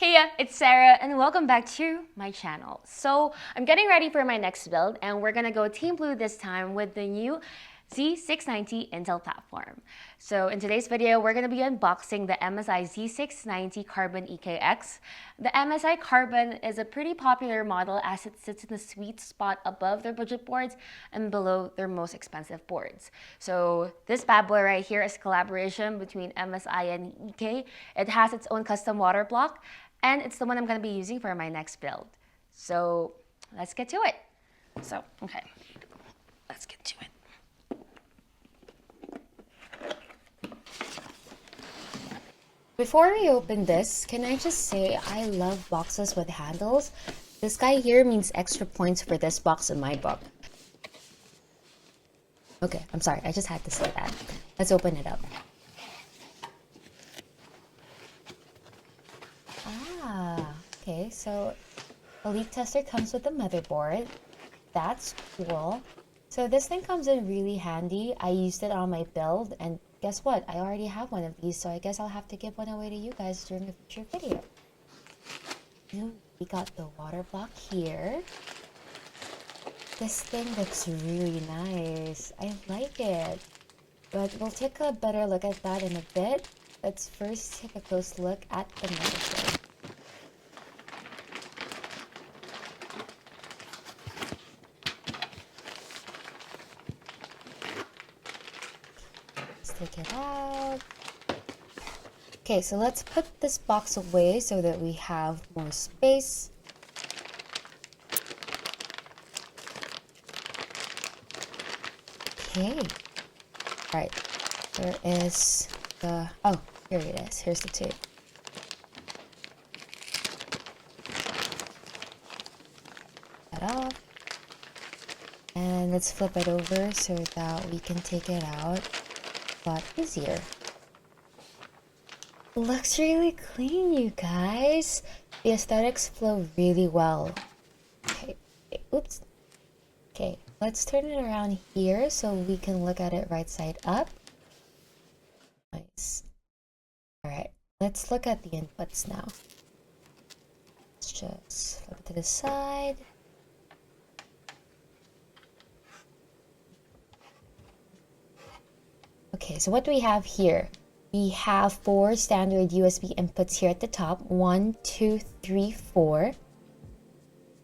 Heya, it's Sarah and welcome back to my channel. So I'm getting ready for my next build and we're gonna go Team Blue this time with the new Z690 Intel platform. So in today's video, we're going to be unboxing the MSI Z690 Carbon EKX. The MSI Carbon is a pretty popular model as it sits in the sweet spot above their budget boards and below their most expensive boards. So this bad boy right here is a collaboration between MSI and EK. It has its own custom water block and it's the one I'm going to be using for my next build. So let's get to it. Okay, let's get to it. Before we open this, can I just say I love boxes with handles. This guy here means extra points for this box in my book. Okay, I'm sorry, I just had to say that. Let's open it up. Okay, so a leak tester comes with a motherboard. That's cool. So this thing comes in really handy. I used it on my build and guess what? I already have one of these, so I guess I'll have to give one away to you guys during a future video. We got the water block here. This thing looks really nice. I like it. But we'll take a better look at that in a bit. Let's first take a close look at the motherboard. Take it out. Okay, so let's put this box away so that we have more space. Okay. Alright. There is the... Oh, here it is. Here's the tape. That off. And let's flip it over so that we can take it out a lot easier. Looks really clean, you guys. The aesthetics flow really well. Okay, oops. Okay, let's turn it around here so we can look at it right side up. Nice. Alright, let's look at the inputs now. Let's just flip it to the side. Okay, so what do we have here? We have 4 standard USB inputs here at the top. 1, 2, 3, 4.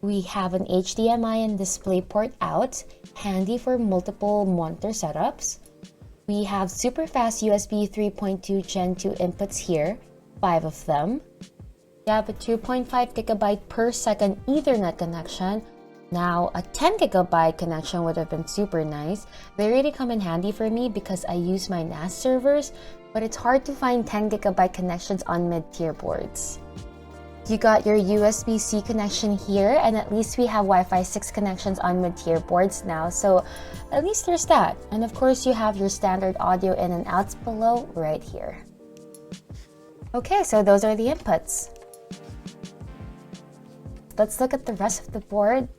We have an HDMI and DisplayPort out, handy for multiple monitor setups. We have super fast USB 3.2 Gen 2 inputs here, 5 of them. We have a 2.5 GB per second Ethernet connection. Now, a 10 GB connection would have been super nice. They really come in handy for me because I use my NAS servers, but it's hard to find 10 GB connections on mid-tier boards. You got your USB-C connection here, and at least we have Wi-Fi 6 connections on mid-tier boards now, so at least there's that. And of course, you have your standard audio in and outs below right here. Okay, so those are the inputs. Let's look at the rest of the board.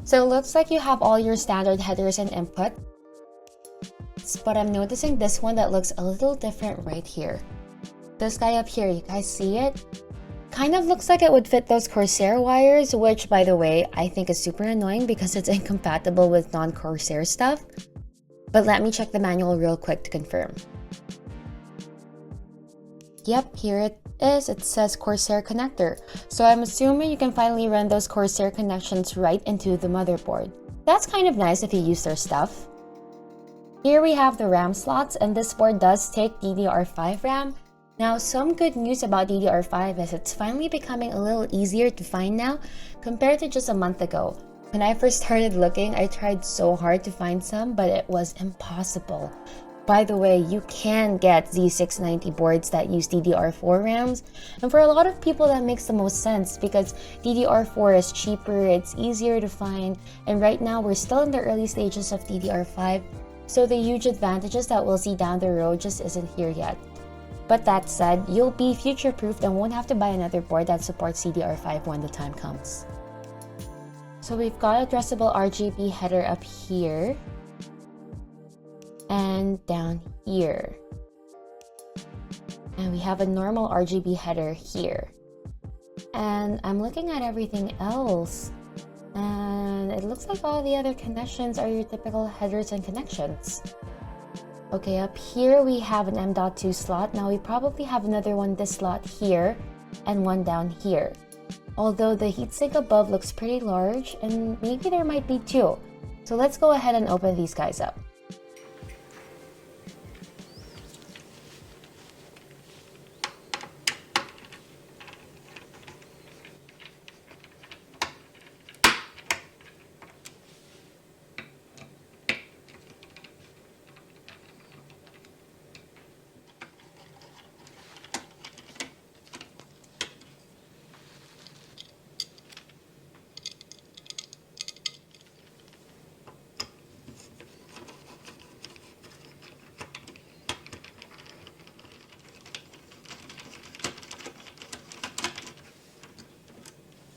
So it looks like you have all your standard headers and input, but I'm noticing this one that looks a little different right here. This guy up here, you guys see it? Kind of looks like it would fit those Corsair wires, which by the way, I think is super annoying because it's incompatible with non-Corsair stuff. But let me check the manual real quick to confirm. Yep, here it is. It says Corsair connector. So I'm assuming you can finally run those Corsair connections right into the motherboard. That's kind of nice if you use their stuff. Here we have the RAM slots, and this board does take DDR5 RAM. Now, some good news about DDR5 is it's finally becoming a little easier to find now compared to just a month ago. When I first started looking, I tried so hard to find some, but it was impossible. By the way, you can get Z690 boards that use DDR4 RAMs, and for a lot of people that makes the most sense because DDR4 is cheaper, it's easier to find, and right now we're still in the early stages of DDR5, so the huge advantages that we'll see down the road just isn't here yet. But that said, you'll be future-proofed and won't have to buy another board that supports DDR5 when the time comes. So we've got addressable RGB header up here and down here. And we have a normal RGB header here. And I'm looking at everything else, and it looks like all the other connections are your typical headers and connections. Okay, up here we have an M.2 slot. Now we probably have another one this slot here and one down here. Although the heatsink above looks pretty large, and maybe there might be two. So let's go ahead and open these guys up.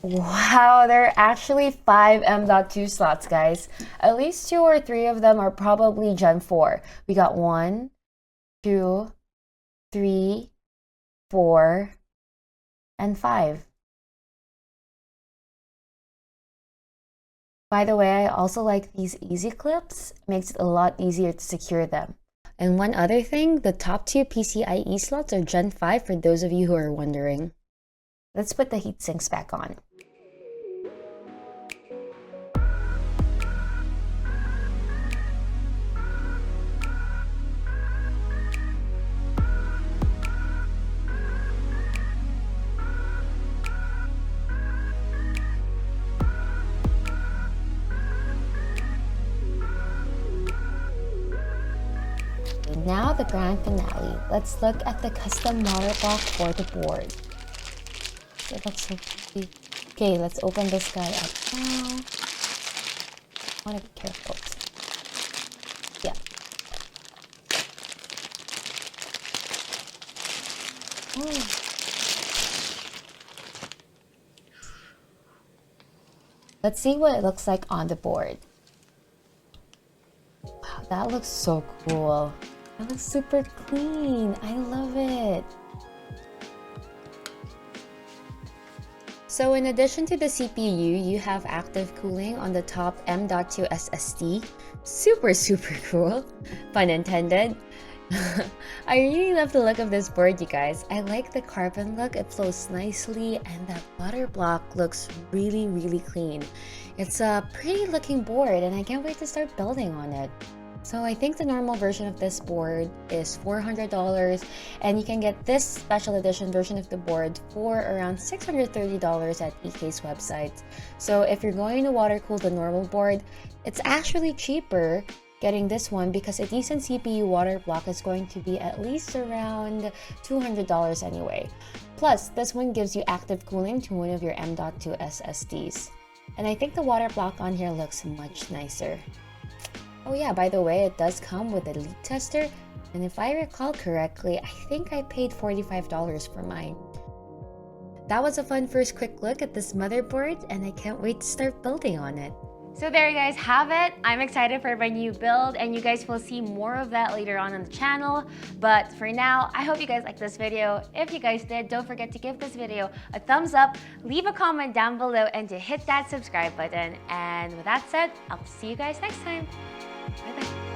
Wow, there are actually 5 M.2 slots, guys. At least 2 or 3 of them are probably Gen 4. We got 1, 2, 3, 4, and 5. By the way, I also like these easy clips. Makes it a lot easier to secure them. And one other thing, the top 2 PCIe slots are Gen 5 for those of you who are wondering. Let's put the heat sinks back on. Now the grand finale. Let's look at the custom water block for the board. It looks so pretty. Okay, let's open this guy up now. I want to be careful. Yeah. Oh. Let's see what it looks like on the board. Wow, that looks so cool. That looks super clean. I love it. So in addition to the CPU, you have active cooling on the top M.2 SSD. Super cool. Pun intended. I really love the look of this board, you guys. I like the carbon look. It flows nicely, and that butter block looks really clean. It's a pretty looking board, and I can't wait to start building on it. So I think the normal version of this board is $400, and you can get this special edition version of the board for around $630 at EK's website. So if you're going to water cool the normal board, it's actually cheaper getting this one because a decent CPU water block is going to be at least around $200 anyway. Plus, this one gives you active cooling to one of your M.2 SSDs. And I think the water block on here looks much nicer. Oh yeah, by the way, it does come with a leak tester, and if I recall correctly, I think I paid $45 for mine. That was a fun first quick look at this motherboard, and I can't wait to start building on it. So there you guys have it. I'm excited for my new build, and you guys will see more of that later on the channel. But for now, I hope you guys liked this video. If you guys did, don't forget to give this video a thumbs up, leave a comment down below, and to hit that subscribe button. And with that said, I'll see you guys next time. Bye bye.